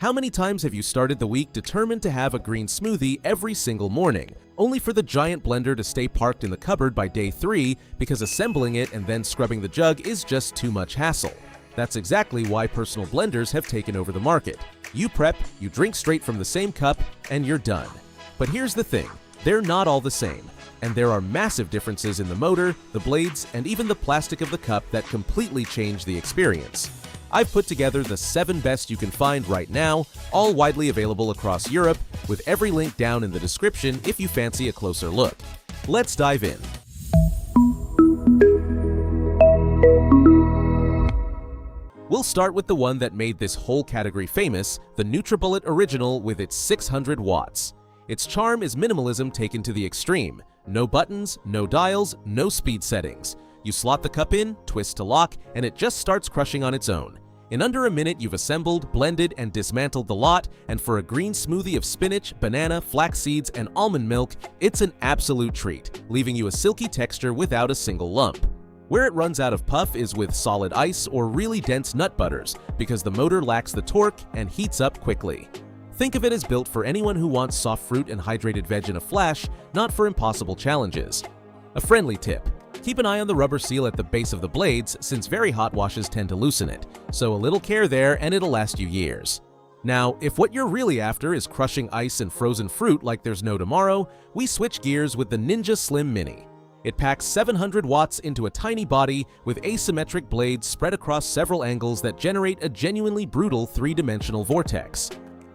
How many times have you started the week determined to have a green smoothie every single morning, only for the giant blender to stay parked in the cupboard by day 3 because assembling it and then scrubbing the jug is just too much hassle? That's exactly why personal blenders have taken over the market. You prep, you drink straight from the same cup, and you're done. But here's the thing, they're not all the same, and there are massive differences in the motor, the blades, and even the plastic of the cup that completely change the experience. I've put together the 7 best you can find right now, all widely available across Europe, with every link down in the description if you fancy a closer look. Let's dive in. We'll start with the one that made this whole category famous, the NutriBullet Original with its 600 watts. Its charm is minimalism taken to the extreme. No buttons, no dials, no speed settings. You slot the cup in, twist to lock, and it just starts crushing on its own. In under a minute, you've assembled, blended, and dismantled the lot, and for a green smoothie of spinach, banana, flax seeds, and almond milk, it's an absolute treat, leaving you a silky texture without a single lump. Where it runs out of puff is with solid ice or really dense nut butters, because the motor lacks the torque and heats up quickly. Think of it as built for anyone who wants soft fruit and hydrated veg in a flash, not for impossible challenges. A friendly tip: keep an eye on the rubber seal at the base of the blades, since very hot washes tend to loosen it, so a little care there and it'll last you years. Now, if what you're really after is crushing ice and frozen fruit like there's no tomorrow, we switch gears with the Ninja Slim Mini. It packs 700 watts into a tiny body with asymmetric blades spread across several angles that generate a genuinely brutal 3-dimensional vortex.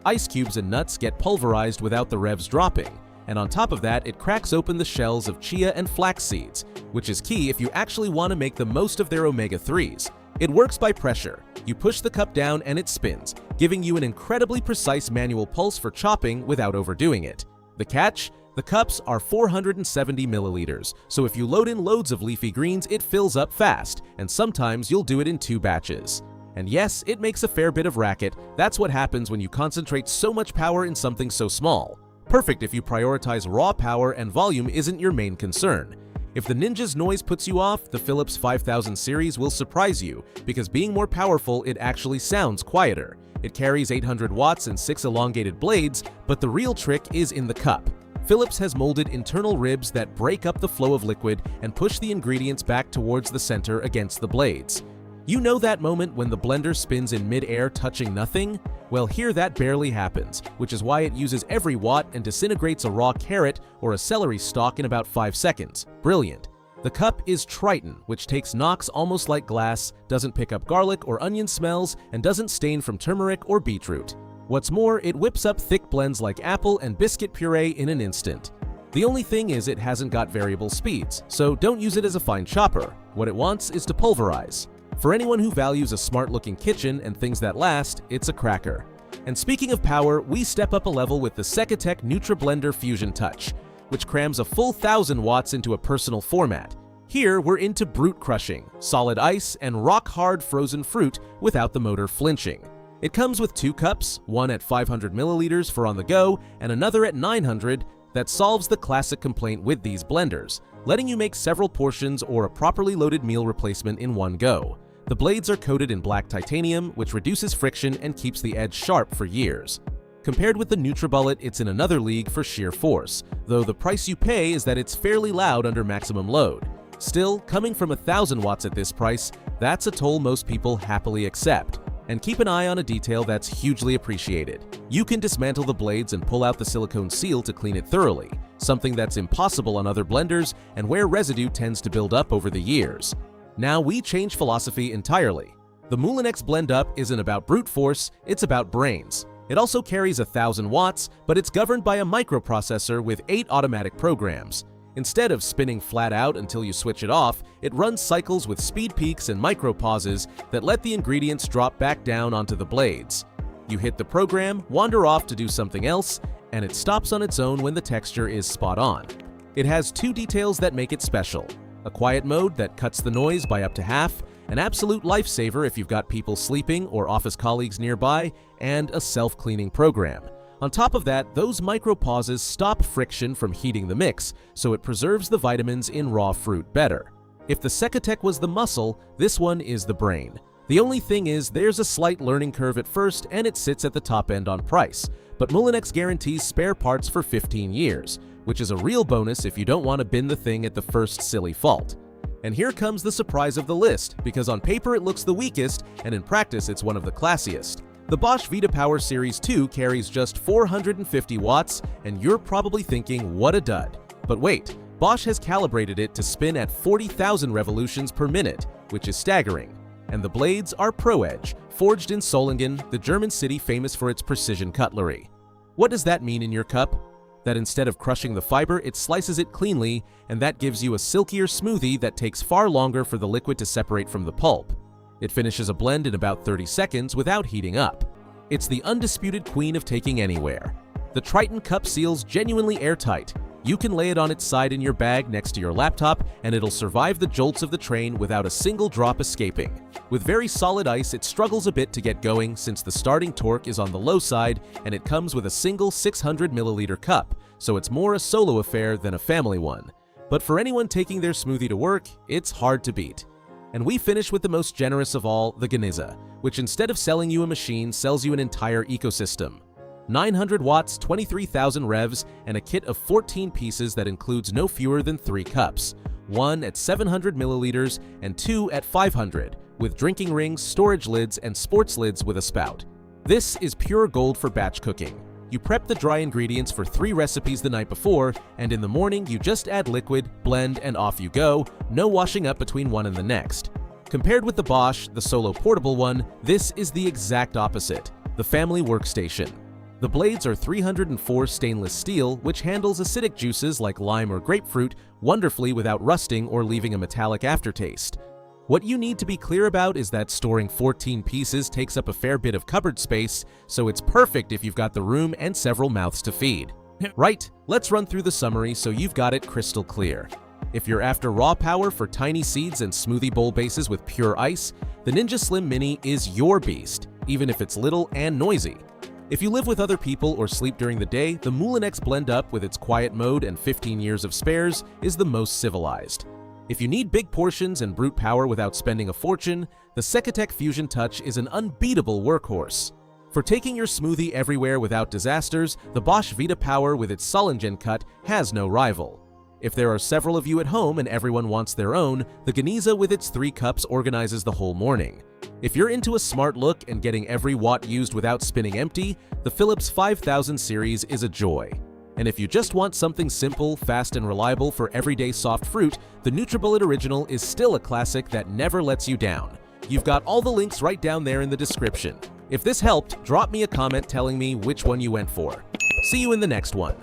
Ice cubes and nuts get pulverized without the revs dropping, and on top of that, it cracks open the shells of chia and flax seeds, which is key if you actually want to make the most of their omega-3s. It works by pressure. You push the cup down and it spins, giving you an incredibly precise manual pulse for chopping without overdoing it. The catch? The cups are 470 milliliters, so if you load in loads of leafy greens, it fills up fast, and sometimes you'll do it in 2 batches. And yes, it makes a fair bit of racket. That's what happens when you concentrate so much power in something so small. Perfect if you prioritize raw power and volume isn't your main concern. If the Ninja's noise puts you off, the Philips 5000 series will surprise you, because being more powerful, it actually sounds quieter. It carries 800 watts and 6 elongated blades, but the real trick is in the cup. Philips has molded internal ribs that break up the flow of liquid and push the ingredients back towards the center against the blades. You know that moment when the blender spins in mid-air touching nothing? Well, here that barely happens, which is why it uses every watt and disintegrates a raw carrot or a celery stalk in about 5 seconds. Brilliant. The cup is Triton, which takes knocks almost like glass, doesn't pick up garlic or onion smells, and doesn't stain from turmeric or beetroot. What's more, it whips up thick blends like apple and biscuit puree in an instant. The only thing is it hasn't got variable speeds, so don't use it as a fine chopper. What it wants is to pulverize. For anyone who values a smart-looking kitchen and things that last, it's a cracker. And speaking of power, we step up a level with the Seitech NutriBlender Fusion Touch, which crams a full 1000 watts into a personal format. Here, we're into brute crushing, solid ice, and rock-hard frozen fruit without the motor flinching. It comes with 2 cups, one at 500 milliliters for on the go, and another at 900 that solves the classic complaint with these blenders, letting you make several portions or a properly loaded meal replacement in one go. The blades are coated in black titanium, which reduces friction and keeps the edge sharp for years. Compared with the NutriBullet, it's in another league for sheer force, though the price you pay is that it's fairly loud under maximum load. Still, coming from 1000 watts at this price, that's a toll most people happily accept. And keep an eye on a detail that's hugely appreciated. You can dismantle the blades and pull out the silicone seal to clean it thoroughly, something that's impossible on other blenders and where residue tends to build up over the years. Now we change philosophy entirely. The Moulinex BlendUp isn't about brute force, it's about brains. It also carries 1000 watts, but it's governed by a microprocessor with 8 automatic programs. Instead of spinning flat out until you switch it off, it runs cycles with speed peaks and micro pauses that let the ingredients drop back down onto the blades. You hit the program, wander off to do something else, and it stops on its own when the texture is spot on. It has 2 details that make it special: a quiet mode that cuts the noise by up to half, an absolute lifesaver if you've got people sleeping or office colleagues nearby, and a self-cleaning program. On top of that, those micro pauses stop friction from heating the mix, so it preserves the vitamins in raw fruit better. If the Seitech was the muscle, this one is the brain. The only thing is, there's a slight learning curve at first and it sits at the top end on price, but Moulinex guarantees spare parts for 15 years, which is a real bonus if you don't want to bin the thing at the first silly fault. And here comes the surprise of the list, because on paper it looks the weakest, and in practice it's one of the classiest. The Bosch VitaPower Series 2 carries just 450 watts, and you're probably thinking, what a dud. But wait, Bosch has calibrated it to spin at 40,000 revolutions per minute, which is staggering. And the blades are Pro Edge, forged in Solingen, the German city famous for its precision cutlery. What does that mean in your cup? That instead of crushing the fiber, it slices it cleanly, and that gives you a silkier smoothie that takes far longer for the liquid to separate from the pulp. It finishes a blend in about 30 seconds without heating up. It's the undisputed queen of taking anywhere. The Triton cup seals genuinely airtight. You can lay it on its side in your bag next to your laptop, and it'll survive the jolts of the train without a single drop escaping. With very solid ice, it struggles a bit to get going since the starting torque is on the low side, and it comes with a single 600 milliliter cup, so it's more a solo affair than a family one. But for anyone taking their smoothie to work, it's hard to beat. And we finish with the most generous of all, the Ganiza, which instead of selling you a machine, sells you an entire ecosystem. 900 watts, 23,000 revs, and a kit of 14 pieces that includes no fewer than 3 cups, one at 700 milliliters and 2 at 500, with drinking rings, storage lids, and sports lids with a spout. This is pure gold for batch cooking. You prep the dry ingredients for 3 recipes the night before, and in the morning you just add liquid, blend, and off you go, no washing up between one and the next. Compared with the Bosch, the solo portable one, this is the exact opposite, the family workstation. The blades are 304 stainless steel, which handles acidic juices like lime or grapefruit wonderfully without rusting or leaving a metallic aftertaste. What you need to be clear about is that storing 14 pieces takes up a fair bit of cupboard space, so it's perfect if you've got the room and several mouths to feed. Right, let's run through the summary so you've got it crystal clear. If you're after raw power for tiny seeds and smoothie bowl bases with pure ice, the Ninja Slim Mini is your beast, even if it's little and noisy. If you live with other people or sleep during the day, the Moulinex BlendUp with its quiet mode and 15 years of spares is the most civilized. If you need big portions and brute power without spending a fortune, the Seitech Fusion Touch is an unbeatable workhorse. For taking your smoothie everywhere without disasters, the Bosch VitaPower with its Solingen cut has no rival. If there are several of you at home and everyone wants their own, the Ganiza with its 3 cups organizes the whole morning. If you're into a smart look and getting every watt used without spinning empty, the Philips 5000 series is a joy. And if you just want something simple, fast, and reliable for everyday soft fruit, the NutriBullet Original is still a classic that never lets you down. You've got all the links right down there in the description. If this helped, drop me a comment telling me which one you went for. See you in the next one.